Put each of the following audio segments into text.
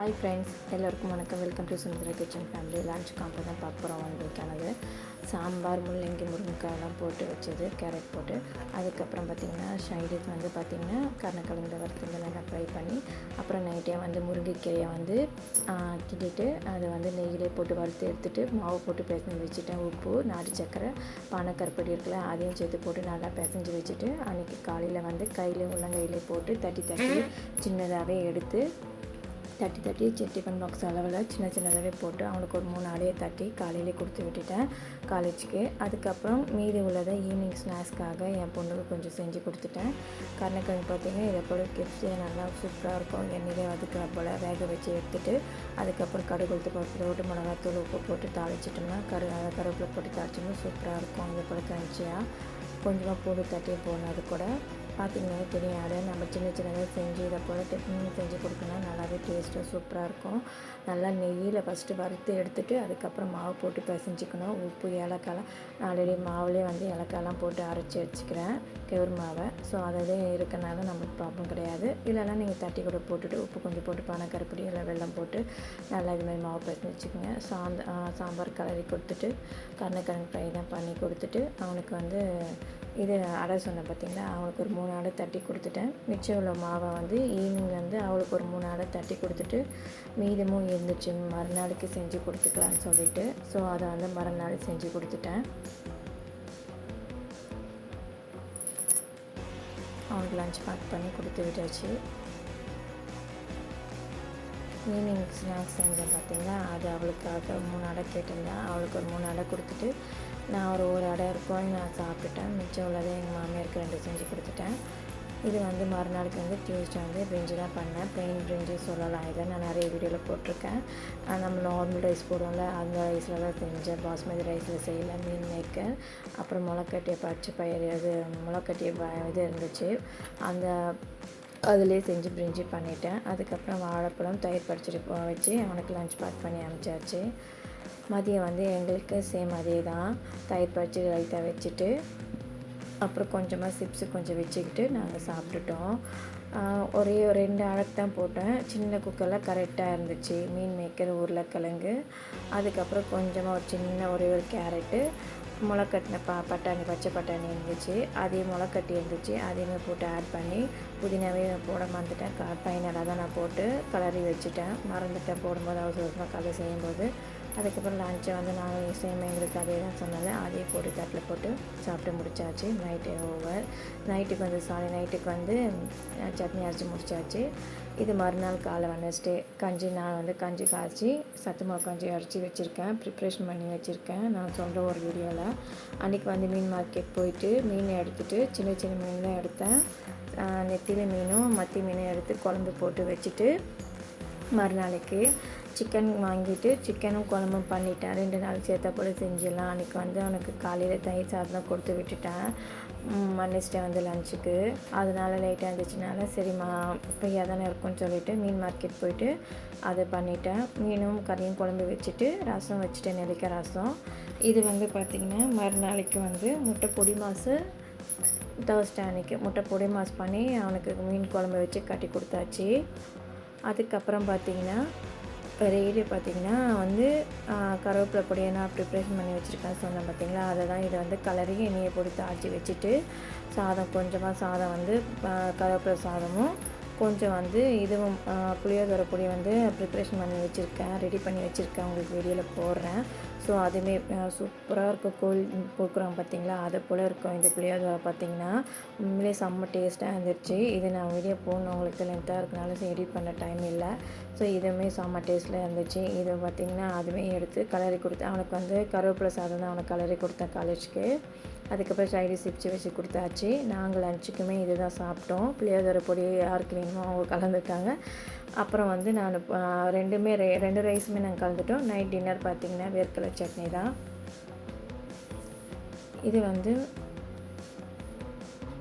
Hi friends, எல்லோருக்கும் வணக்கம். Welcome to Sundara kitchen family. Lunch combo தான் பார்க்க போகிறோம். வந்திருக்கானது சாம்பார், முள்ளங்கி, முருங்கைக்காயெல்லாம் போட்டு வச்சது, கேரட் போட்டு. அதுக்கப்புறம் பார்த்திங்கன்னா சைடுக்கு வந்து பார்த்திங்கன்னா கருணக்கிழங்கு வறுத்து நல்லா ஃப்ரை பண்ணி, அப்புறம் நைட்டே வந்து முருங்கைக்கீரையை வந்து கிண்டிட்டு அதை வந்து நெய்யிலே போட்டு வறுத்து எடுத்துகிட்டு மாவு போட்டு பிசைஞ்சு வச்சுட்டேன். உப்பு, நாட்டு சக்கரை, பனக்கருப்பட்டி இருக்குல்ல, அதையும் சேர்த்து போட்டு நல்லா பிசைஞ்சு வச்சுட்டு அன்றைக்கி காலையில் வந்து கையிலே உள்ளங்கையிலே போட்டு தட்டி தட்டி சின்னதாகவே எடுத்து தட்டி டிஃபன் பாக்ஸ் அளவில் சின்னதாகவே போட்டு அவனுக்கு ஒரு 3 ஆடையை தட்டி காலையிலே கொடுத்து விட்டுட்டேன் காலேஜுக்கு. அதுக்கப்புறம் மீதி உள்ளதை ஈவினிங் ஸ்நாக்ஸ்க்காக என் பொண்ணுக்கு கொஞ்சம் செஞ்சு கொடுத்துட்டேன். கருணக்கிழங்கு பார்த்திங்கன்னா இதை போல் கிப்ஸே நல்லா சூப்பராக இருக்கும். எண்ணெயிலே அதுக்கு போல் வேக வச்சு எடுத்துகிட்டு அதுக்கப்புறம் கடுகு உளுத்து பருப்பு போட்டு மிளகாத்தூள் உப்பு போட்டு தாளிச்சிட்டோம்னா கருவேப்பிலை போட்டு தாளிச்சோம்னா சூப்பராக இருக்கும். இதை போல் கிரன்ச்சியாக கொஞ்சமாக பூண்டு தட்டி போடணும். அது கூட பார்த்திங்கன்னா தெரியும், அதை நம்ம சின்னதாக செஞ்சு இதை போல் டிஃபன் செஞ்சு கொடுக்கணும். நல்லாவே டேஸ்ட்டாக சூப்பராக இருக்கும். நல்லா நெய்யில் ஃபஸ்ட்டு வறுத்து எடுத்துகிட்டு அதுக்கப்புறம் மாவு போட்டு பிசைஞ்சிக்கணும். உப்பு, ஏலக்காய்லாம் ஆல்ரெடி மாவுலேயே வந்து ஏலக்காய்லாம் போட்டு அரைச்சி வச்சுக்கிறேன் கெவுரு மாவை. ஸோ அதிலே இருக்கனால நம்மளுக்கு ப்ராப்ளம் கிடையாது. இல்லைனா நீங்கள் தட்டி கூட போட்டுட்டு உப்பு கொஞ்சம் போட்டு பனக்கருப்பட்டி இல்லை வெல்லம் போட்டு நல்லா இதுமாதிரி மாவு பிசைஞ்சு வச்சுக்கோங்க. சாம்பார் கலரி கொடுத்துட்டு கருணக்கிழங்கு ஃப்ரை தான் பண்ணி கொடுத்துட்டு அவனுக்கு வந்து இது அடை சொன்னேன் பார்த்திங்களா, அவனுக்கு ஒரு 3 அடை தட்டி கொடுத்துட்டேன். மிச்சம் உள்ள மாவை வந்து ஈவினிங் வந்து அவளுக்கு ஒரு 3 அடை தட்டி கொடுத்துட்டு மீதமும் இருந்துச்சு மறுநாளுக்கு செஞ்சு கொடுத்துக்கலான்னு சொல்லிட்டு, ஸோ அதை வந்து மறுநாள் செஞ்சு கொடுத்துட்டேன். அவனுக்கு லஞ்ச் பேக் பண்ணி கொடுத்து விட்டாச்சு. ஈவினிங் ஸ்நாக்ஸ் செஞ்சேன் பார்த்திங்களா, அது அவளுக்காக 3 அடை கேட்டிருந்தேன். அவளுக்கு ஒரு 3 அடை கொடுத்துட்டு நான் ஒரு அடை இருக்கும் நான் சாப்பிட்டுட்டேன். மிச்சம் உள்ளதை எங்கள் மாமியாருக்கு 2 செஞ்சு கொடுத்துட்டேன். இது வந்து மறுநாளுக்கு வந்து டியூஸ்டே வந்து பிரிஞ்சு தான் பண்ணேன். பிளெயின் பிரிஞ்சு சொல்லலாம். இதை நான் நிறைய வீடியோவில் போட்டிருக்கேன். நம்ம நார்மல் ரைஸ் போடுவோம்ல, அந்த ரைஸில் தான் செஞ்சேன். பாஸ்மதி ரைஸில் செய்யலை. மீன் மேக்கர், அப்புறம் முளைக்கட்டிய பச்சை பயிர், அது முளைக்கட்டிய இது இருந்துச்சு, அந்த அதிலே செஞ்சு பிரிஞ்சு பண்ணிட்டேன். அதுக்கப்புறம் வாழைப்பழம் தயிர் பறிச்சுட்டு வச்சு அவனுக்கு லஞ்ச் பேக் பண்ணி அனுப்பிச்சாச்சு. மதியம் வந்து எங்களுக்கு சேம் அதே தான், தயிர் பறிச்சு லைட்டாக வச்சுட்டு அப்புறம் கொஞ்சமாக சிப்ஸு கொஞ்சம் வச்சுக்கிட்டு நாங்கள் சாப்பிட்டுட்டோம். ஒரே 2 அழகு தான் போட்டேன். சின்ன குக்கரில் கரெக்டாக இருந்துச்சு. மீன் மேக்கர், உருளைக்கிழங்கு, அதுக்கப்புறம் கொஞ்சமாக ஒரு சின்ன ஒரே ஒரு கேரட்டு, முளைக்கட்டின பட்டாணி, பச்சை பட்டாணி இருந்துச்சு, அதையும் முளைக்கட்டி இருந்துச்சு, அதையுமே போட்டு ஆட் பண்ணி புதினாவே போட மறந்துட்டேன். ஃபைனலாக தான் நான் போட்டு கலரி வச்சுட்டேன். மறந்துட்டேன் போடும்போது அவசரமாக கதை செய்யும்போது. அதுக்கப்புறம் லஞ்சை வந்து நாங்கள் சேம் எங்களுக்கு அதே தான் சொன்னால அதே போட்டு தட்டில் போட்டு சாப்பிட்டு முடிச்சாச்சு. Night over. நைட்டுக்கு வந்து சட்னி அரைச்சி முடிச்சாச்சு. இது மறுநாள் காலை வெட்னஸ்டே நான் வந்து கஞ்சி காய்ச்சி சத்துமாவு கஞ்சி அரைச்சி வச்சுருக்கேன், ப்ரிப்ரேஷன் பண்ணி வச்சுருக்கேன். நான் சொல்கிற ஒரு வீடியோவில் அன்றைக்கி வந்து மீன் மார்க்கெட் போயிட்டு மீன் எடுத்துகிட்டு சின்ன மீன் தான் எடுத்தேன். நெத்திலி மீனும் மத்தி மீனும் எடுத்து குழம்பு போட்டு வச்சுட்டு மறுநாளைக்கு சிக்கன் வாங்கிட்டு சிக்கனும் குழம்பும் பண்ணிட்டேன். 2 நாள் சேர்த்தா போல் செஞ்சிடலாம். அன்றைக்கி வந்து அவனுக்கு காலையில் தயிர் சாதம் கொடுத்து விட்டுட்டேன். மன்னிச்சிட்டேன் வந்து லஞ்சுக்கு. அதனால லேட்டாக இருந்துச்சுனால சரிம்மா ஃப்ரீயாக தானே இருக்கும்னு சொல்லிவிட்டு மீன் மார்க்கெட் போயிட்டு அதை பண்ணிட்டேன். மீனும் கறியும் குழம்பு வச்சுட்டு ரசம் வச்சுட்டேன், நெல்லிக்காய் ரசம். இது வந்து பார்த்திங்கன்னா மறுநாளைக்கு வந்து முட்டை பொடி மாசு தேர்ஸ்டே அன்றைக்கி முட்டை பொடி மாஸ் பண்ணி அவனுக்கு மீன் குழம்பு வச்சு கட்டி கொடுத்தாச்சு. அதுக்கப்புறம் பார்த்திங்கன்னா ரெய்டு பார்த்திங்கன்னா வந்து கருவேப்பிலை பொடியை நான் ப்ரிப்ரேஷன் பண்ணி வச்சுருக்கேன் சொன்னேன் பார்த்திங்களா, அதை தான் இதை வந்து கலரி எண்ணெயை பொடி தாளித்து வச்சுட்டு கொஞ்சமாக சாதம் வந்து கருவேப்பிலை சாதமும் கொஞ்சம் வந்து இதுவும் புளியோதரை பொடி வந்து ப்ரிப்ரேஷன் பண்ணி வச்சுருக்கேன், ரெடி பண்ணி வச்சுருக்கேன், உங்களுக்கு வீடியோவில் போடுறேன். ஸோ அதுவுமே சூப்பராக இருக்கும். கோயில் கொடுக்குறோம் பார்த்திங்களா, அதை போல் இருக்கும். இந்த புளியோதரை பார்த்திங்கன்னா உண்மையிலே செம்ம டேஸ்ட்டாக இருந்துச்சு. இது நான் வீடியோ போடணும், உங்களுக்கு லென்த்தாக இருக்கனால எடிட் பண்ண டைம் இல்லை. ஸோ இதுவுமே செம்ம டேஸ்ட்டில் இருந்துச்சு. இது பார்த்திங்கன்னா அதுவுமே எடுத்து கலரி கொடுத்தேன். அவனுக்கு வந்து கருவேப்பிலை சாதம் தான் அவனுக்கு கலரி கொடுத்தேன் காலேஜுக்கு. அதுக்கப்புறம் சைடு சிப்ஸ் வச்சு கொடுத்தாச்சு. நாங்கள் லஞ்சுக்குமே இது தான் சாப்பிட்டோம். புளியோதரை பொடி யாருக்கு வேணுமோ அவங்க கலந்துட்டாங்க. அப்புறம் வந்து நான் 2 ரைஸுமே நாங்கள் கலந்துட்டோம். நைட் டின்னர் பார்த்திங்கன்னா வேர்க்கடலை சட்னி தான். இது வந்து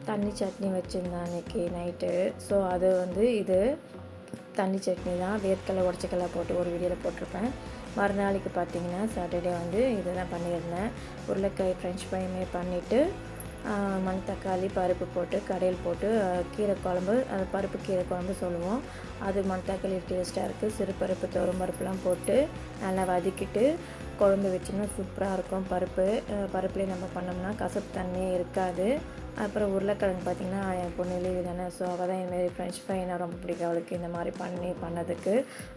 தண்ணி சட்னி வச்சுருந்தேன் அன்றைக்கி நைட்டு. ஸோ அது வந்து இது தண்ணி சட்னி தான், வேர்க்கடலை உடச்சக்கடலை போட்டு ஒரு வீடியோவில் போட்டிருப்பேன். மறுநாளைக்கு பார்த்திங்கன்னா சாட்டர்டே வந்து இது தான் பண்ணியிருந்தேன். உருளைக்காய் ஃப்ரெஞ்ச் ஃப்ரைமே பண்ணிவிட்டு மணத்தக்காளி பருப்பு போட்டு கடையில் போட்டு கீரை குழம்பு, அது பருப்பு கீரை குழம்பு சொல்லுவோம். அது மணத்தக்காளி டேஸ்ட்டாக இருக்குது. சிறுபருப்பு துவரம்பருப்புலாம் போட்டு நல்லா வதக்கிட்டு குழம்பு வச்சோம்னா சூப்பராக இருக்கும். பருப்புலேயே நம்ம பண்ணோம்னா கசப்பு தன்மையே இருக்காது. அப்புறம் உருளைக்கிழங்கு பார்த்திங்கன்னா என் பொண்ணு லீவு தானே, ஸோ அவள் தான் இதுமாரி ஃப்ரெஞ்ச் ஃப்ரைனா ரொம்ப பிடிக்கும் அவளுக்கு. இந்த மாதிரி பண்ணதுக்கு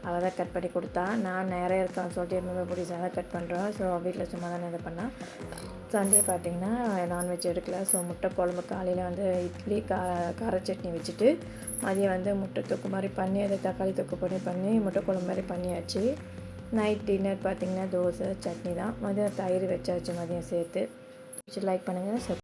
அவள் தான் கட் பண்ணி கொடுத்தா. நான் நிறைய இருக்கான்னு சொல்லிட்டு எப்பவுமே பிடிச்சா தான் கட் பண்ணுறோம். ஸோ வீட்டில் சும்மா தானே இது பண்ணால். சண்டே பார்த்திங்கன்னா நான்வெஜ் எடுக்கல. ஸோ முட்டை குழம்பு காலையில் வந்து இட்லி கார சட்னி வச்சுட்டு மதியம் வந்து முட்டை தொக்கு மாதிரி பண்ணி அதை தக்காளி தொக்கு பண்ணி முட்டை குழம்பு மாதிரி பண்ணியாச்சு. நைட் டின்னர் பார்த்திங்கன்னா தோசை சட்னி தான். மதியம் தயிர் வச்சாச்சு மதியம் சேர்த்து. லைக் பண்ணுங்கள்.